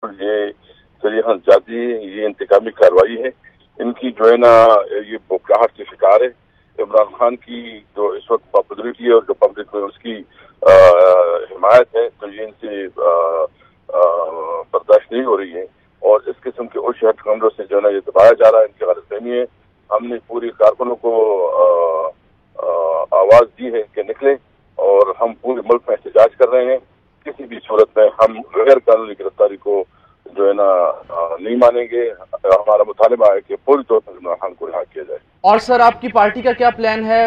بالکل یہ صریحاً ذاتی یہ انتقامی کارروائی ہے. ان کی جو ہے نا یہ بوکھلاہٹ کے شکار ہے. عمران خان کی جو اس وقت پاپولرٹی ہے اور جو پبلک میں اس کی حمایت ہے تو یہ ان سے برداشت نہیں ہو رہی ہے. اور اس قسم کے اوچھ حکمرانوں سے جو ہے نا یہ دبایا جا رہا ہے. ان کی غلط فہمی ہے. ہم نے پوری کارکنوں کو آواز دی ہے کہ نکلیں اور ہم پورے ملک میں احتجاج کر رہے ہیں. کسی بھی صورت میں ہم غیر قانونی گرفتاری کو جو ہے نا نہیں مانیں گے. ہمارا مطالبہ ہے کہ پوری طور پر عمران خان کو رہا کیا جائے. اور سر آپ کی پارٹی کا کیا پلان ہے؟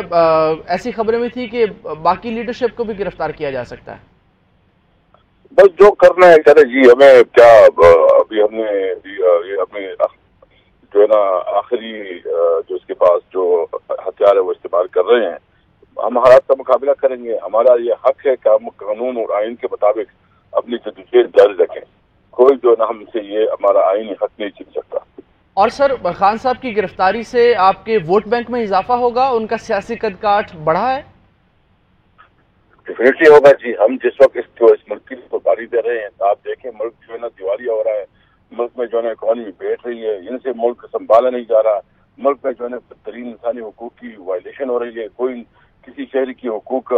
ایسی خبریں میں تھی کہ باقی لیڈرشپ کو بھی گرفتار کیا جا سکتا ہے. بس جو کرنا ہے کرے جی. ہمیں کیا ابھی ہم نے یہ اپنے جو ہے نا آخری جو اس کے پاس جو ہتھیار ہے وہ استعمال کر رہے ہیں. ہم حالات کا مقابلہ کریں گے. ہمارا یہ حق ہے کہ ہم قانون اور آئین کے مطابق اپنی جدوجہد جاری رکھیں. کوئی جو نا ہم سے یہ ہمارا آئینی حق نہیں چھین سکتا. اور سر خان صاحب کی گرفتاری سے آپ کے ووٹ بینک میں اضافہ ہوگا؟ ان کا سیاسی قد کاٹ بڑھا ہے؟ ڈیفینیٹلی ہوگا جی. ہم جس وقت اس ملک کو باری دے رہے ہیں آپ دیکھیں ملک جو ہے نا دیوالیہ ہو رہا ہے. ملک میں جو ہے نا اکانومی بیٹھ رہی ہے. ان سے ملک سنبھالا نہیں جا رہا. ملک میں جو ہے نا بدترین انسانی حقوق کی وائلیشن ہو رہی ہے. کوئی کسی شہری کی حقوق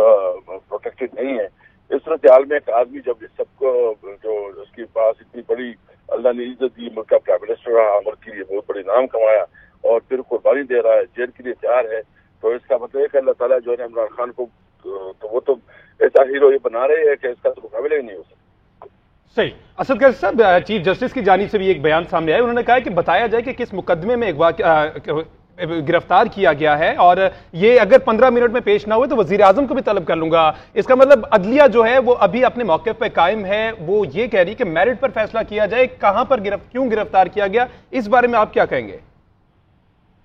پروٹیکٹڈ نہیں ہے. اس صورتحال میں ایک آدمی جب سب کو جو اس کے پاس اتنی بڑی اللہ نے عزت دی, ملک کا پرائم منسٹر رہا, ملک کے لیے بہت بڑے نام کمایا اور پھر قربانی دے رہا ہے, جیل کے لیے تیار ہے, تو اس کا مطلب ہے کہ اللہ تعالیٰ جو ہے عمران خان کو تو وہ تو ایسا ہیرو یہ بنا رہے ہیں کہ اس کا تو مقابلہ ہی نہیں ہو سکتا. صحیح. اسد قیسی صاحب, چیف جسٹس کی جانب سے بھی ایک بیان سامنے آیا. انہوں نے کہا کہ بتایا جائے کہ کس مقدمے میں گرفتار کیا گیا ہے اور یہ اگر 15 منٹ میں پیش نہ ہوئے تو وزیر اعظم کو بھی طلب کر لوں گا. اس کا مطلب عدلیہ جو ہے وہ ابھی اپنے موقف پہ قائم ہے. وہ یہ کہہ رہی کہ میرٹ پر فیصلہ کیا جائے. کہاں پر کیوں گرفتار کیا گیا, اس بارے میں آپ کیا کہیں گے؟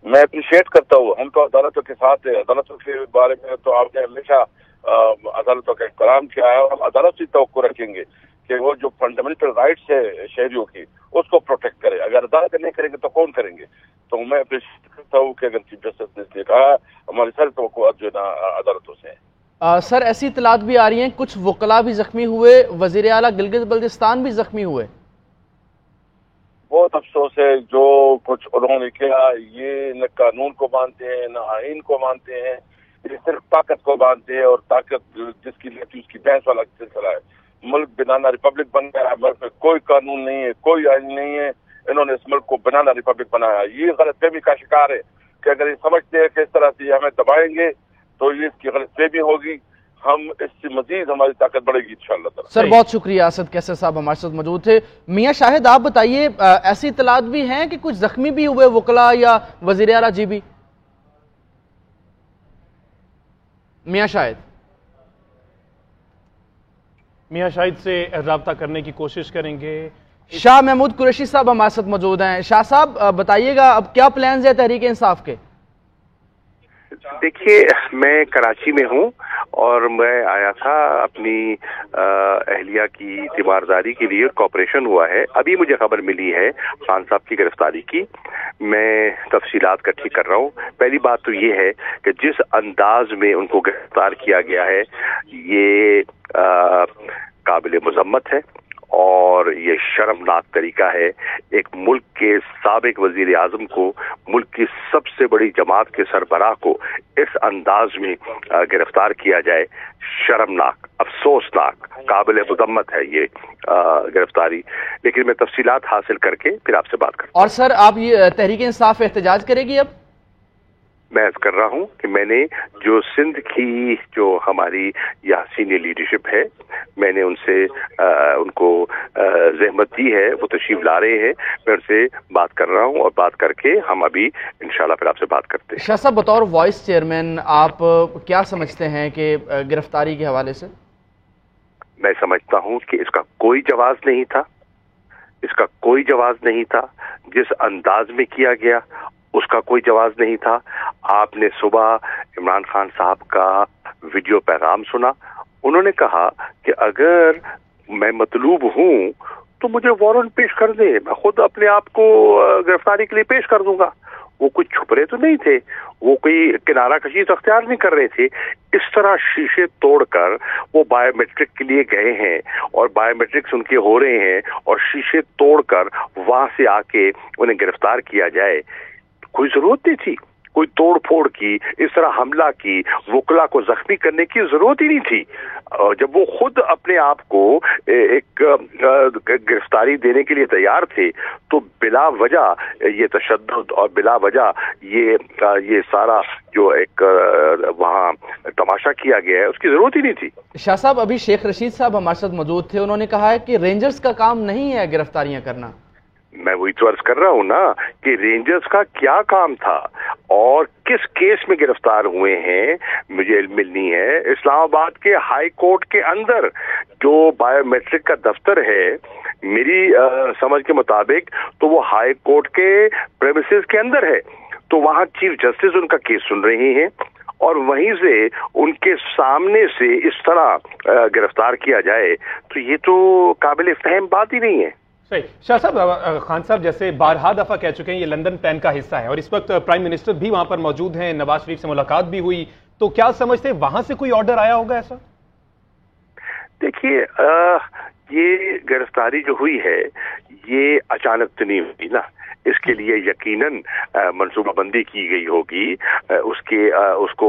میں اپریشیٹ کرتا ہوں. ہم تو عدالتوں کے ساتھ ہیں. عدالتوں کے بارے میں تو آپ نے ہمیشہ عدالتوں کا احترام کیا ہے. ہم عدالت سے توقع رکھیں گے کہ وہ جو فنڈامنٹل رائٹس ہے شہریوں کی اس کو پروٹیکٹ کرے. اگر عدالت نہیں کریں گے تو کون کریں گے؟ تو میں اپریشیٹ کرتا ہوں کہ اگر چیف جسٹس نے کہا ہماری ساری توقعات جو ہے نا عدالتوں سے ہیں. سر ایسی اطلاعات بھی آ رہی ہیں کچھ وکلاء بھی زخمی ہوئے, وزیر اعلیٰ گلگت بلتستان بھی زخمی ہوئے. بہت افسوس ہے جو کچھ انہوں نے کیا. یہ نہ قانون کو مانتے ہیں نہ آئین کو مانتے ہیں. یہ صرف طاقت کو مانتے ہیں اور طاقت جس کی لیتی اس کی بحث والا سلسلہ ہے. ملک بنانا ریپبلک بن گیا. ملک میں کوئی قانون نہیں ہے, کوئی آئین نہیں ہے. انہوں نے اس ملک کو بنانا ریپبلک بنایا. یہ غلط فہمی کا شکار ہے کہ اگر یہ سمجھتے ہیں کہ اس طرح سے ہمیں دبائیں گے تو یہ اس کی غلط فہمی ہوگی. ہم اس سے مزید ہماری طاقت بڑھے گی انشاءاللہ تعالی. سر بہت شکریہ. اسد قیسی صاحب ہمارے ساتھ موجود تھے. میاں شاہد آپ بتائیے, ایسی اطلاعات بھی ہیں کہ کچھ زخمی بھی ہوئے وکلاء یا وزیر اعلیٰ جی بھی؟ میاں شاہد سے رابطہ کرنے کی کوشش کریں گے. شاہ محمود قریشی صاحب ہمارے ساتھ موجود ہیں. شاہ صاحب بتائیے گا اب کیا پلانز ہے تحریک انصاف کے؟ دیکھیے میں کراچی میں ہوں اور میں آیا تھا اپنی اہلیہ کی تیمارداری کے لیے. کوپریشن ہوا ہے. ابھی مجھے خبر ملی ہے خان صاحب کی گرفتاری کی. میں تفصیلات اکٹھی کر رہا ہوں. پہلی بات تو یہ ہے کہ جس انداز میں ان کو گرفتار کیا گیا ہے یہ قابل مذمت ہے اور یہ شرمناک طریقہ ہے. ایک ملک کے سابق وزیر اعظم کو, ملک کی سب سے بڑی جماعت کے سربراہ کو اس انداز میں گرفتار کیا جائے. شرمناک, افسوسناک, قابل مذمت ہے یہ گرفتاری. لیکن میں تفصیلات حاصل کر کے پھر آپ سے بات کرتا ہوں. اور سر آپ یہ تحریک انصاف احتجاج کرے گی؟ اب میں عرض کر رہا ہوں کہ میں نے جو سندھ کی جو ہماری یہاں سینئر لیڈرشپ ہے میں نے ان سے ان کو زحمت دی ہے. وہ تشریف لا رہے ہیں. میں ان سے بات کر رہا ہوں اور بات کر کے ہم ابھی انشاءاللہ پھر آپ سے بات کرتے ہیں. شاہ صاحب بطور وائس چیئرمین آپ کیا سمجھتے ہیں کہ گرفتاری کے حوالے سے؟ میں سمجھتا ہوں کہ اس کا کوئی جواز نہیں تھا. اس کا کوئی جواز نہیں تھا. جس انداز میں کیا گیا اس کا کوئی جواز نہیں تھا. آپ نے صبح عمران خان صاحب کا ویڈیو پیغام سنا. انہوں نے کہا کہ اگر میں مطلوب ہوں تو مجھے وارنٹ پیش کر دیں, میں خود اپنے آپ کو گرفتاری کے لیے پیش کر دوں گا. वो कुछ छुप रहे तो नहीं थे, वो कोई किनारा कशी तो अख्तियार नहीं कर रहे थे। इस तरह शीशे तोड़कर वो बायोमेट्रिक के लिए गए हैं और बायोमेट्रिक्स उनके हो रहे हैं और शीशे तोड़कर वहां से आके उन्हें गिरफ्तार किया जाए, कोई जरूरत नहीं थी। कोई तोड़ फोड़ की, इस तरह हमला की, वकला को जख्मी करने की जरूरत ही नहीं थी। जब वो खुद अपने आप को एक गिरफ्तारी देने के लिए तैयार थे तो बिला वजह ये तशद्दुद और बिला वजह ये सारा जो एक वहाँ तमाशा किया गया है उसकी जरूरत ही नहीं थी। शाह साहब, अभी शेख रशीद साहब हमारे साथ मौजूद थे, उन्होंने कहा है कि रेंजर्स का काम नहीं है गिरफ्तारियां करना। मैं वही तो अर्ज कर रहा हूँ ना कि रेंजर्स का क्या काम था और किस केस में गिरफ्तार हुए हैं मुझे इल्म नहीं है। इस्लामाबाद के हाई कोर्ट के अंदर जो बायोमेट्रिक का दफ्तर है, मेरी समझ के मुताबिक तो वो हाई कोर्ट के प्रेमिसेस के अंदर है, तो वहाँ चीफ जस्टिस उनका केस सुन रहे हैं और वहीं से उनके सामने से इस तरह गिरफ्तार किया जाए तो ये तो काबिल फहम बात ही नहीं है। सही। शाह साहब, खान साहब जैसे बारहा दफा कह चुके हैं ये लंदन प्लान का हिस्सा है और इस वक्त प्राइम मिनिस्टर भी वहां पर मौजूद हैं, नवाज शरीफ से मुलाकात भी हुई, तो क्या समझते हैं वहां से कोई ऑर्डर आया होगा ऐसा? देखिए, ये गिरफ्तारी जो हुई है ये अचानक तो नहीं हुई ना, इसके लिए यकीनन मंसूबाबंदी की गई होगी, उसको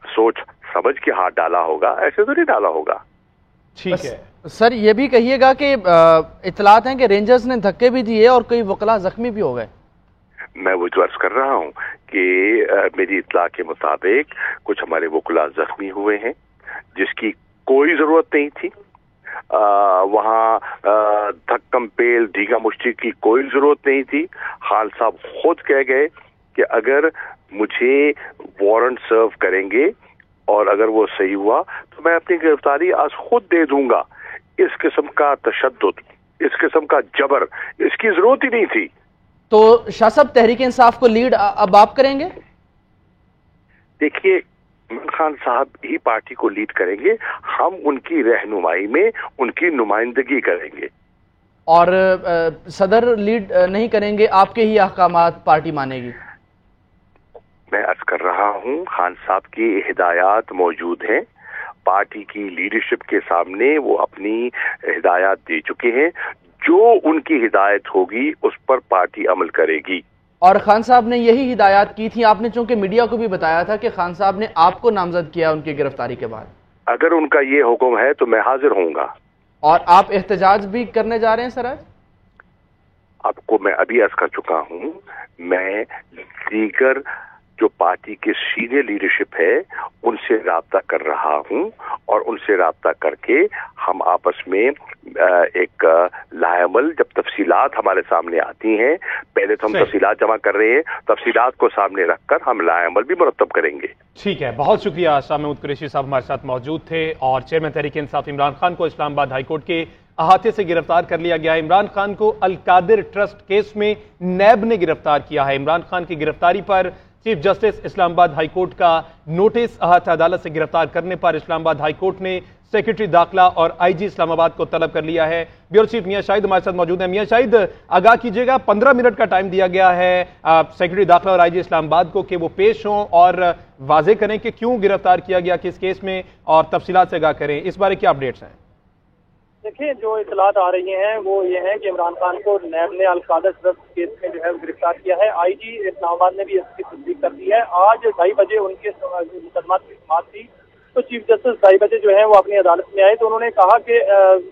सोच समझ के हाथ डाला होगा, ऐसे तो नहीं डाला होगा। ठीक है सर, ये भी कहिएगा कि इतलात हैं कि रेंजर्स ने धक्के भी दिए और कई वकला जख्मी भी हो गए। मैं वो जो अर्ज कर रहा हूँ कि मेरी इतला के मुताबिक कुछ हमारे वकला जख्मी हुए हैं जिसकी कोई जरूरत नहीं थी। वहाँ धक्कम पेल धीगा मुश्ती की कोई जरूरत नहीं थी। खान साहब खुद कह गए कि अगर मुझे वारंट सर्व करेंगे और अगर वो सही हुआ तो मैं अपनी गिरफ्तारी आज खुद दे दूंगा। इस किस्म का तशद्दुद, इस किस्म का जबर, इसकी जरूरत ही नहीं थी। तो शाह साहब, तहरीक इंसाफ को लीड अब आप करेंगे? देखिए, इमरान खान साहब ही पार्टी को लीड करेंगे, हम उनकी रहनुमाई में उनकी नुमाइंदगी करेंगे। और सदर लीड नहीं करेंगे, आपके ही अहकामात पार्टी मानेगी? मैं अर्ज कर रहा हूँ, खान साहब की हिदायत मौजूद हैं, पार्टी की लीडरशिप के सामने वो अपनी हिदायत दे चुके हैं, जो उनकी हिदायत होगी उस पर पार्टी अमल करेगी। और खान साहब ने यही हिदायत की थी, आपने चूंकि मीडिया को भी बताया था कि खान साहब ने आपको नामजद किया उनकी गिरफ्तारी के बाद। अगर उनका ये हुक्म है तो मैं हाजिर होऊंगा। और आप एहतजाज भी करने जा रहे हैं सर आज? आपको मैं अभी अर्ज कर चुका हूँ, मैं दीगर जो पार्टी के सीनियर लीडरशिप है उनसे राब्ता कर रहा हूं और उनसे राब्ता करके हम आपस में एक लाएमल, जब तफसीलात हमारे सामने आती हैं, पहले तो हम तफसीलात जमा कर रहे हैं, तफसीलात को सामने रखकर हम लाएमल भी मुरतब करेंगे। ठीक है, बहुत शुक्रिया। शाह महमूद कुरैशी साहब हमारे साथ मौजूद थे। और चेयरमैन तहरीक इंसाफ इमरान खान को इस्लामाबाद हाईकोर्ट के अहाते से गिरफ्तार कर लिया गया है। इमरान खान को अल कादिर ट्रस्ट केस में नैब ने गिरफ्तार किया है। इमरान खान की गिरफ्तारी पर चीफ जस्टिस इस्लामाबाद हाईकोर्ट का नोटिस अहाता अदालत से गिरफ्तार करने पर इस्लामाबाद हाईकोर्ट ने सेक्रेटरी दाखिला और आईजी इस्लामाबाद को तलब कर लिया है। ब्यूरो चीफ मियां शाहिद हमारे साथ मौजूद हैं। मियां शाहिद, आगाह कीजिएगा, 15 मिनट का टाइम दिया गया है सेक्रेटरी दाखिला और आईजी इस्लामाबाद को कि वो पेश हों और वाजे करें कि क्यों गिरफ्तार किया गया, किस केस में, और तफसीलात से आगाह करें। इस बारे क्या अपडेट्स हैं? देखिए, जो इतलात आ रही हैं वो ये है कि इमरान खान को नैब ने अल कादिर ट्रस्ट केस में जो है गिरफ्तार किया है। आईजी इस्लामाबाद ने भी इसकी तस्दीक कर दी है। आज 2:30 बजे उनके मुकदमात की समाअत थी, तो चीफ जस्टिस 2:30 बजे जो है वो अपनी अदालत में आए, तो उन्होंने कहा कि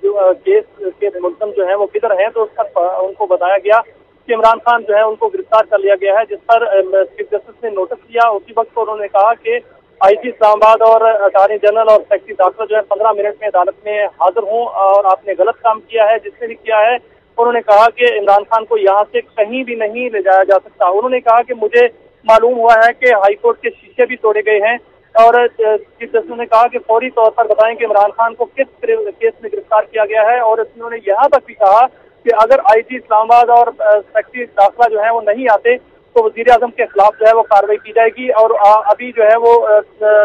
जो केस के मुलज़म जो है वो किधर हैं, तो उस पर उनको बताया गया कि इमरान खान जो है उनको गिरफ्तार कर लिया गया है, जिस पर चीफ जस्टिस ने नोटिस लिया। उसी वक्त उन्होंने कहा कि आईजी इस्लामाबाद और अटॉर्नी जनरल और सेक्रेटरी दाखिला जो है 15 मिनट में अदालत में हाजिर हों और आपने गलत काम किया है, जिसने भी किया है। उन्होंने कहा कि इमरान खान को यहाँ से कहीं भी नहीं ले जाया जा सकता। उन्होंने कहा कि मुझे मालूम हुआ है कि हाईकोर्ट के शीशे भी तोड़े गए हैं, और चीफ जस्टिस ने कहा कि फौरी तौर पर बताएं कि इमरान खान को किस केस में गिरफ्तार किया गया है। और उन्होंने यहाँ तक भी कहा कि अगर आईजी इस्लामाबाद और सेक्रेटरी दाखिला जो है वो नहीं आते तो वज़ीर आज़म के खिलाफ जो है वो कार्रवाई की जाएगी। और अभी जो है वो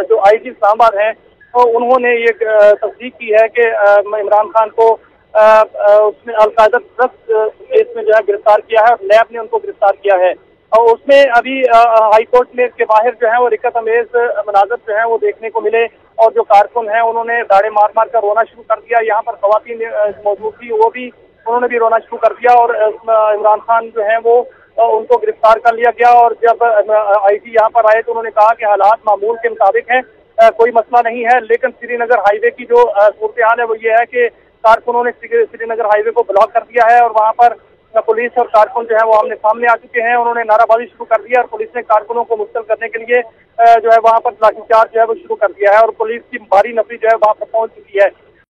जो आईजी इस्लामाबाद हैं तो उन्होंने ये तस्दीक की है कि इमरान खान को उसने अल कादिर ट्रस्ट केस में जो है गिरफ्तार किया है और नैब ने उनको गिरफ्तार किया है। और उसमें अभी हाई कोर्ट में के बाहर जो है वो रिकत अमेज मनाजर जो है वो देखने को मिले और जो कारकुन हैं उन्होंने दाड़े मार मार कर रोना शुरू कर दिया। यहाँ पर खवातीन मौजूद थी, वो भी उन्होंने भी रोना शुरू कर दिया और इमरान खान जो है वो उनको गिरफ्तार कर लिया गया। और जब आईजी यहाँ पर आए तो उन्होंने कहा कि हालात मामूल के मुताबिक हैं, कोई मसला नहीं है, लेकिन श्रीनगर हाईवे की जो सूरत हाल है वो ये है कि कारकुनों ने श्रीनगर हाईवे को ब्लॉक कर दिया है और वहाँ पर पुलिस और कारकुन जो है वो आमने सामने आ चुके हैं। उन्होंने नाराबाजी शुरू कर दिया और पुलिस ने कारकुनों को मुश्तल करने के लिए जो है वहाँ पर लाठीचार्ज जो है वो शुरू कर दिया है और पुलिस की भारी नफरी जो है वहाँ पर पहुंच चुकी है।